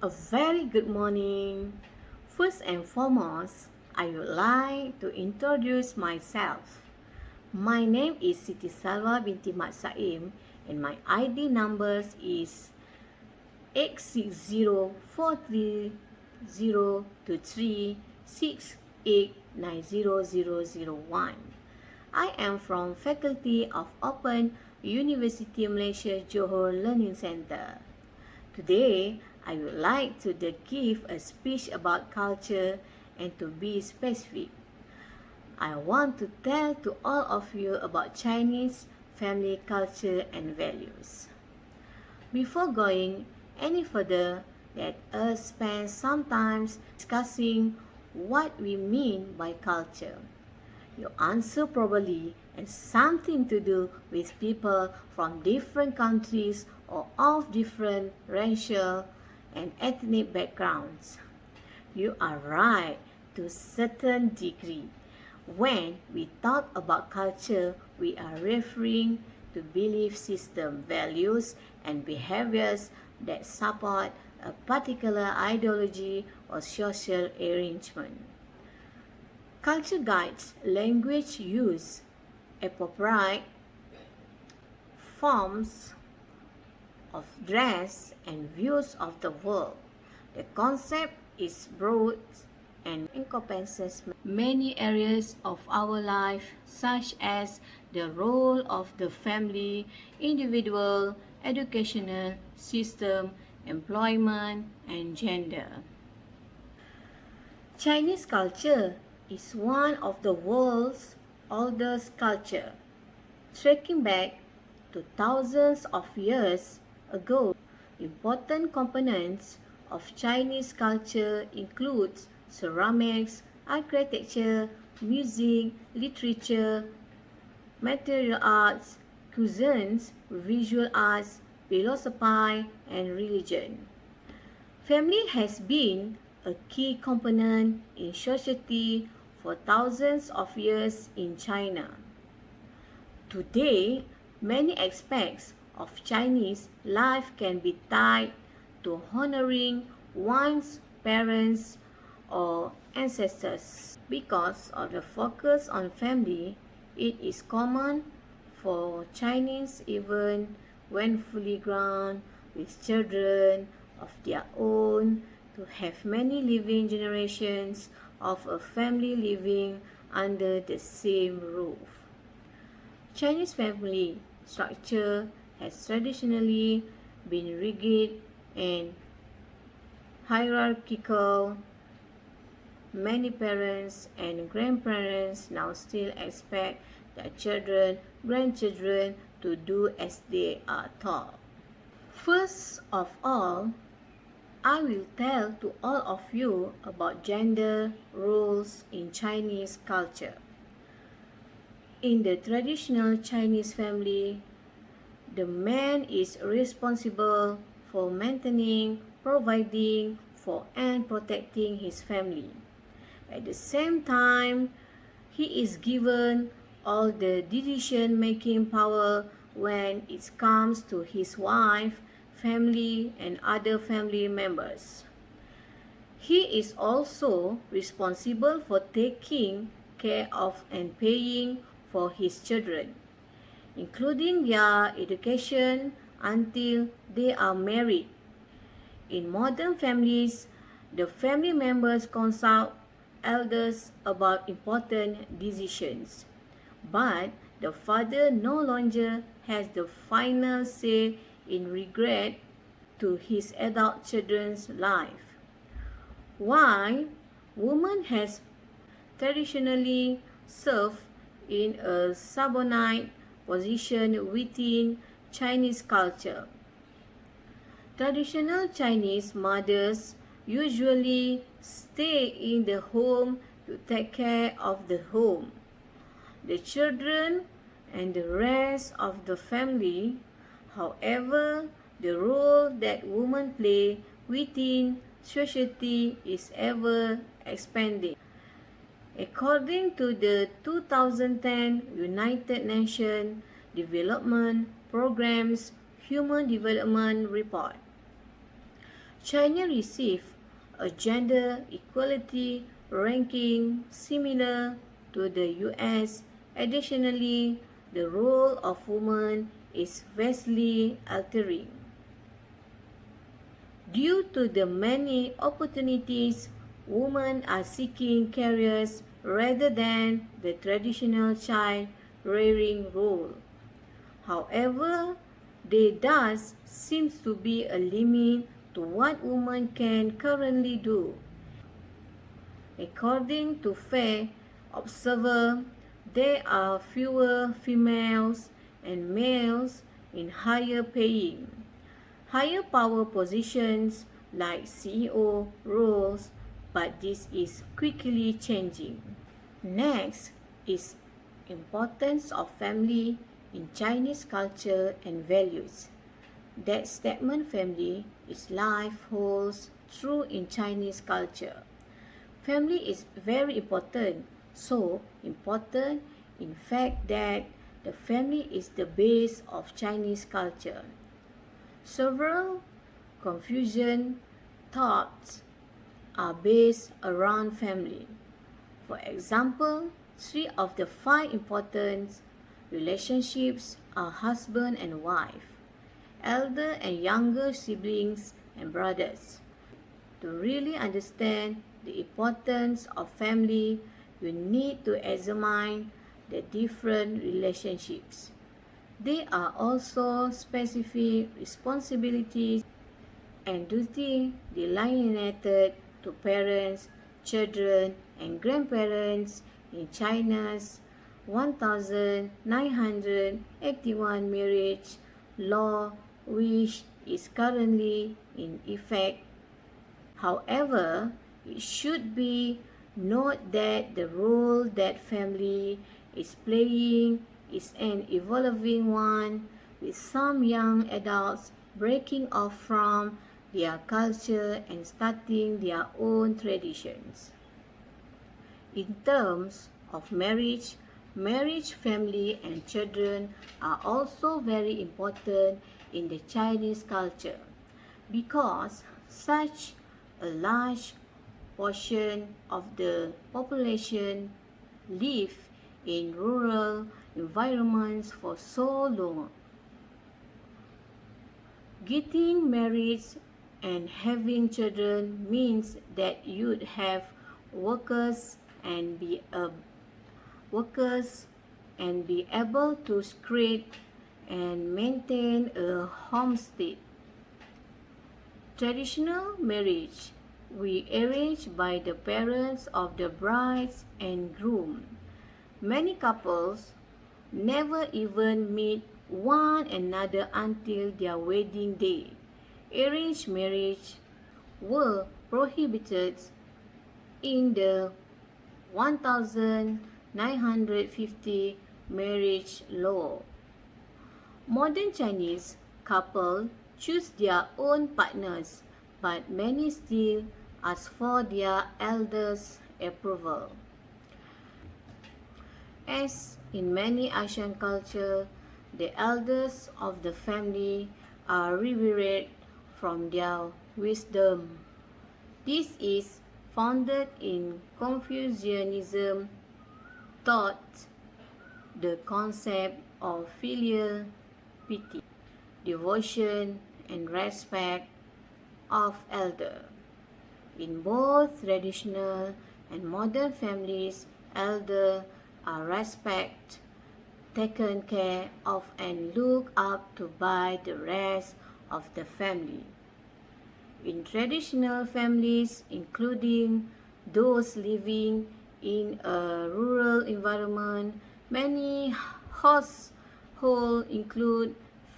A very good morning. First and foremost, I would like to introduce myself. My name is Siti Salwa binti Mat Saim and my ID numbers is 8604302368900001. I am from Faculty of Open University Malaysia Johor Learning Centre. Today, I would like to give a speech about culture and to be specific. I want to tell to all of you about Chinese family culture and values. Before going any further, let us spend some time discussing what we mean by culture. Your answer probably has something to do with people from different countries or of different racial and ethnic backgrounds. You are right to a certain degree. When we talk about culture, we are referring to belief system, values, and behaviors that support a particular ideology or social arrangement. Culture guides language use, appropriate forms of dress, and views of the world. The concept is broad and encompasses many areas of our life, such as the role of the family, individual, educational system, employment, and gender. Chinese culture is one of the world's oldest culture, tracking back to thousands of years ago. Important components of Chinese culture include ceramics, architecture, music, literature, material arts, cuisines, visual arts, philosophy, and religion. Family has been a key component in society for thousands of years in China. Today, many aspects of Chinese life can be tied to honoring one's parents or ancestors. Because of the focus on family, it is common for Chinese, even when fully grown with children of their own, to have many living generations of a family living under the same roof. Chinese family structure has traditionally been rigid and hierarchical. Many parents and grandparents now still expect their children, grandchildren to do as they are taught. First of all, I will tell to all of you about gender roles in Chinese culture. In the traditional Chinese family, the man is responsible for maintaining, providing for, and protecting his family. At the same time, he is given all the decision-making power when it comes to his wife, family, and other family members. He is also responsible for taking care of and paying for his children, including their education until they are married. In modern families, the family members consult elders about important decisions, but the father no longer has the final say in regard to his adult children's life. While woman has traditionally served in a subordinate position within Chinese culture. Traditional Chinese mothers usually stay in the home to take care of the home, the children, and the rest of the family. However, the role that women play within society is ever expanding. According to the 2010 United Nations Development Programme's Human Development Report, China received a gender equality ranking similar to the US. Additionally, the role of women is vastly altering. Due to the many opportunities, women are seeking careers rather than the traditional child-rearing role. However, there does seem to be a limit to what women can currently do. According to Fair Observer, there are fewer females and males in higher paying, higher power positions like CEO roles, but this is quickly changing. Next is importance of family in Chinese culture and values. That statement family is life holds true in Chinese culture. Family is very important, so important in fact that the family is the base of Chinese culture. Several Confucian thoughts are based around family. For example, 3 of the 5 important relationships are husband and wife, elder and younger siblings and brothers. To really understand the importance of family, you need to examine the different relationships. There are also specific responsibilities and duty delineated to parents, children, and grandparents in China's 1981 marriage law, which is currently in effect. However, it should be noted that the role that family is playing is an evolving one, with some young adults breaking off from their culture and starting their own traditions. In terms of marriage, family, and children are also very important in the Chinese culture because such a large portion of the population live in rural environments for so long. Getting married and having children means that you'd have workers and be able to create and maintain a homestead. Traditional marriage, we arrange by the parents of the bride and groom. Many couples never even meet one another until their wedding day. Arranged marriage were prohibited in the 1950 marriage law. Modern Chinese couples choose their own partners, but many still ask for their elders' approval. As in many Asian cultures, the elders of the family are revered from their wisdom. This is founded in Confucianism, taught the concept of filial piety, devotion, and respect of elder. In both traditional and modern families, elders are respected, taken care of, and looked up to by the rest of the family. In traditional families, including those living in a rural environment, many households include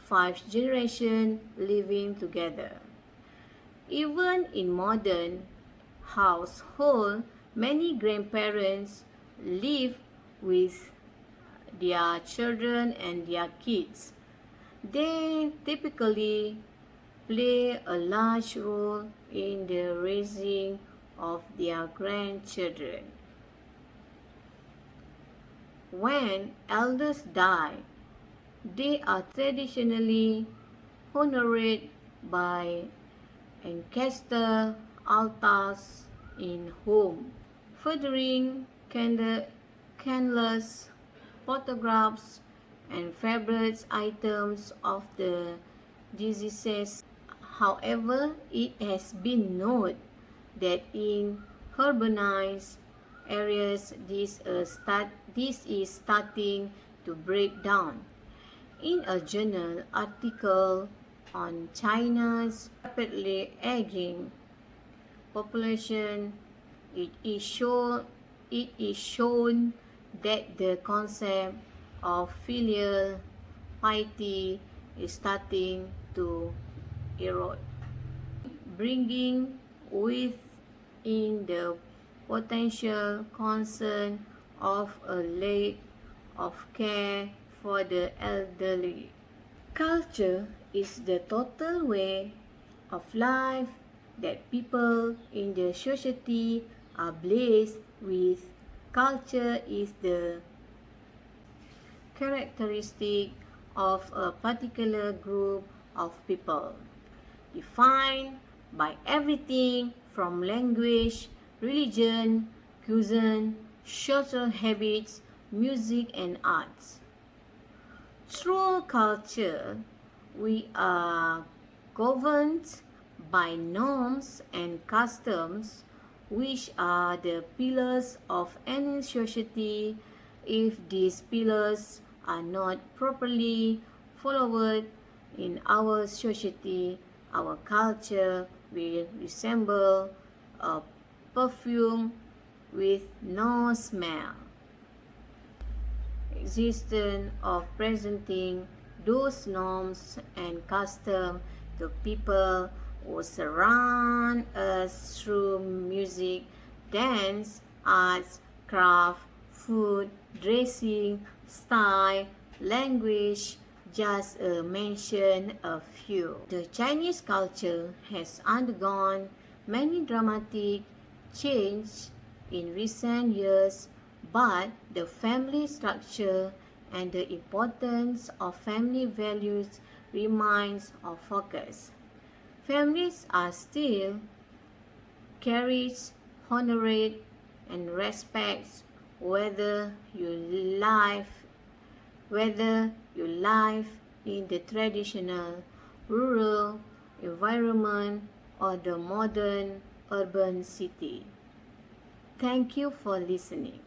5 generations living together. Even in modern households, many grandparents live with their children and their kids. They typically play a large role in the raising of their grandchildren. When elders die, they are traditionally honored by and castle altars in home, furthering candles, photographs, and favorite items of the deceased. However, it has been noted that in urbanized areas this is starting to break down. In a journal article on China's rapidly aging population, it is shown, it is shown that the concept of filial piety is starting to erode, bringing with in the potential concern of a lack of care for the elderly. Culture is the total way of life that people in the society are blessed with. Culture is the characteristic of a particular group of people, defined by everything from language, religion, cuisine, social habits, music, and arts. Through culture, we are governed by norms and customs, which are the pillars of any society. If these pillars are not properly followed in our society, our culture will resemble a perfume with no smell. Existence of presenting those norms and customs to people who surround us through music, dance, arts, craft, food, dressing, style, language, just to mention a few. The Chinese culture has undergone many dramatic changes in recent years, but the family structure and the importance of family values remains of focus. Families are still cherished, honored, and respected whether you live in the traditional rural environment or the modern urban city. Thank you for listening.